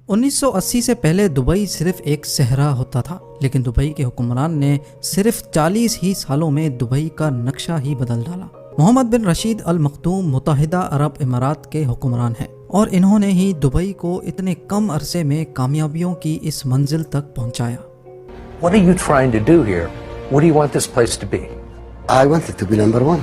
1980 سے پہلے دبئی صرف ایک صحرا ہوتا تھا، لیکن دبئی کے حکمران نے صرف 40 ہی سالوں میں دبئی کا نقشہ ہی بدل ڈالا۔ محمد بن رشید المختوم متحدہ عرب امارات کے حکمران ہیں، اور انہوں نے ہی دبئی کو اتنے کم عرصے میں کامیابیوں کی اس منزل تک پہنچایا۔ What are you trying to do here? What do you want this place to be? I want it to be number one.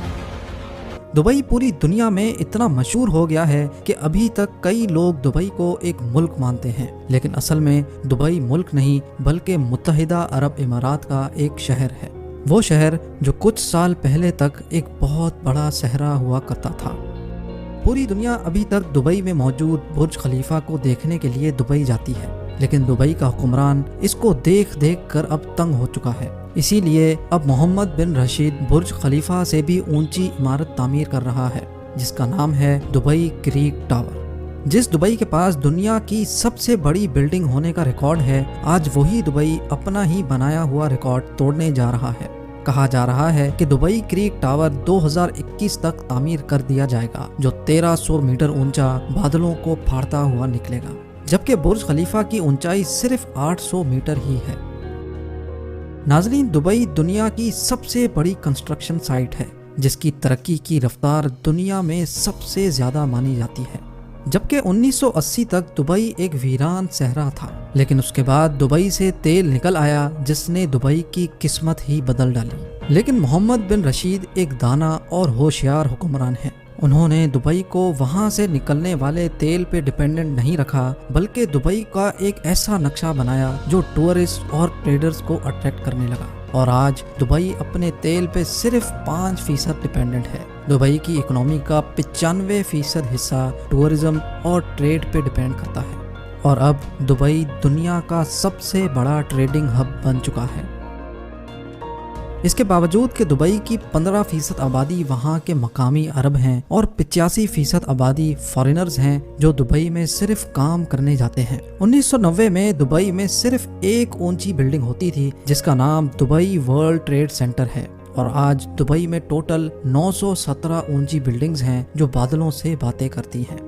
Dubai پوری دنیا میں اتنا مشہور ہو گیا ہے کہ ابھی تک کئی لوگ دبئی کو ایک ملک مانتے ہیں، لیکن اصل میں دبئی ملک نہیں بلکہ متحدہ عرب امارات کا ایک شہر ہے۔ وہ شہر جو کچھ سال پہلے تک ایک بہت بڑا صحرا ہوا کرتا تھا۔ پوری دنیا ابھی تک دبئی میں موجود برج خلیفہ کو دیکھنے کے لیے دبئی جاتی ہے، لیکن دبئی کا حکمران اس کو دیکھ دیکھ کر اب تنگ ہو چکا ہے۔ اسی لیے اب محمد بن رشید برج خلیفہ سے بھی اونچی عمارت تعمیر کر رہا ہے، جس کا نام ہے دبئی کریک ٹاور۔ جس دبئی کے پاس دنیا کی سب سے بڑی بلڈنگ ہونے کا ریکارڈ ہے، آج وہی دبئی اپنا ہی بنایا ہوا ریکارڈ توڑنے جا رہا ہے۔ کہا جا رہا ہے کہ دبئی کریک ٹاور 2021 تک تعمیر کر دیا جائے گا، جو 1300 میٹر اونچا بادلوں کو پھاڑتا ہوا نکلے گا، جبکہ برج خلیفہ کی اونچائی صرف 800 میٹر ہی ہے۔ ناظرین، دبئی دنیا کی سب سے بڑی کنسٹرکشن سائٹ ہے، جس کی ترقی کی رفتار دنیا میں سب سے زیادہ مانی جاتی ہے۔ جبکہ 1980 تک دبئی ایک ویران صحرا تھا، لیکن اس کے بعد دبئی سے تیل نکل آیا جس نے دبئی کی قسمت ہی بدل ڈالی۔ لیکن محمد بن رشید ایک دانا اور ہوشیار حکمران ہیں۔ انہوں نے دبئی کو وہاں سے نکلنے والے تیل پہ ڈیپینڈنٹ نہیں رکھا، بلکہ دبئی کا ایک ایسا نقشہ بنایا جو ٹورسٹ اور ٹریڈرز کو اٹریکٹ کرنے لگا، اور آج دبئی اپنے تیل پہ صرف 5% ڈیپینڈنٹ ہے۔ دبئی کی اکنامی کا 95% حصہ ٹورزم اور ٹریڈ پہ ڈیپینڈ کرتا ہے، اور اب دبئی دنیا کا سب سے بڑا ٹریڈنگ ہب بن چکا ہے۔ اس کے باوجود کہ دبئی کی 15% آبادی وہاں کے مقامی عرب ہیں اور 85% آبادی فارینرز ہیں جو دبئی میں صرف کام کرنے جاتے ہیں۔ 1990 میں دبئی میں صرف ایک اونچی بلڈنگ ہوتی تھی جس کا نام دبئی ورلڈ ٹریڈ سینٹر ہے، اور آج دبئی میں ٹوٹل 917 اونچی بلڈنگز ہیں جو بادلوں سے باتیں کرتی ہیں۔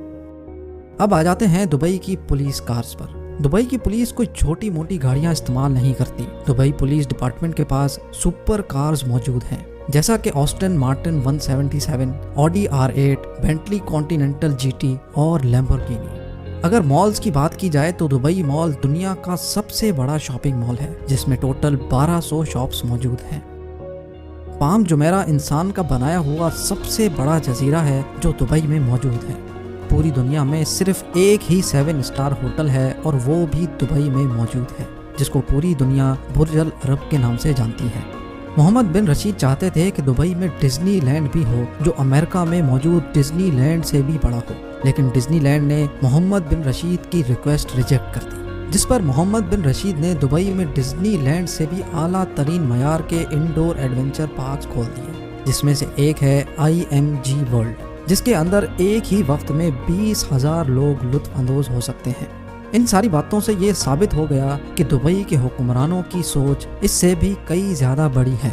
اب آ جاتے ہیں دبئی کی پولیس کارز پر۔ دبئی کی پولیس کوئی چھوٹی موٹی گاڑیاں استعمال نہیں کرتی۔ دبئی پولیس ڈپارٹمنٹ کے پاس سپر کارز موجود ہیں، جیسا کہ Aston Martin 177، Audi R8، Bentley Continental GT اور لیمبورگینی۔ اگر مالز کی بات کی جائے تو دبئی مال دنیا کا سب سے بڑا شاپنگ مال ہے، جس میں ٹوٹل 1200 شاپس موجود ہیں۔ پام جمیرہ انسان کا بنایا ہوا سب سے بڑا جزیرہ ہے جو دبئی میں موجود ہے۔ پوری دنیا میں صرف ایک ہی 7 اسٹار ہوٹل ہے، اور وہ بھی دبئی میں موجود ہے، جس کو پوری دنیا برج العرب کے نام سے جانتی ہے۔ محمد بن رشید چاہتے تھے کہ دبئی میں ڈزنی لینڈ بھی ہو، جو امریکہ میں موجود ڈزنی لینڈ سے بھی بڑا ہو، لیکن ڈزنی لینڈ نے محمد بن رشید کی ریکویسٹ ریجیکٹ کر دی، جس پر محمد بن رشید نے دبئی میں ڈزنی لینڈ سے بھی اعلیٰ ترین معیار کے انڈور ایڈونچر پارکس کھول دیے، جس میں سے ایک ہے IMG ورلڈ، جس کے اندر ایک ہی وقت میں 20,000 لوگ لطف اندوز ہو سکتے ہیں۔ ان ساری باتوں سے یہ ثابت ہو گیا کہ دبئی کے حکمرانوں کی سوچ اس سے بھی کئی زیادہ بڑی ہے۔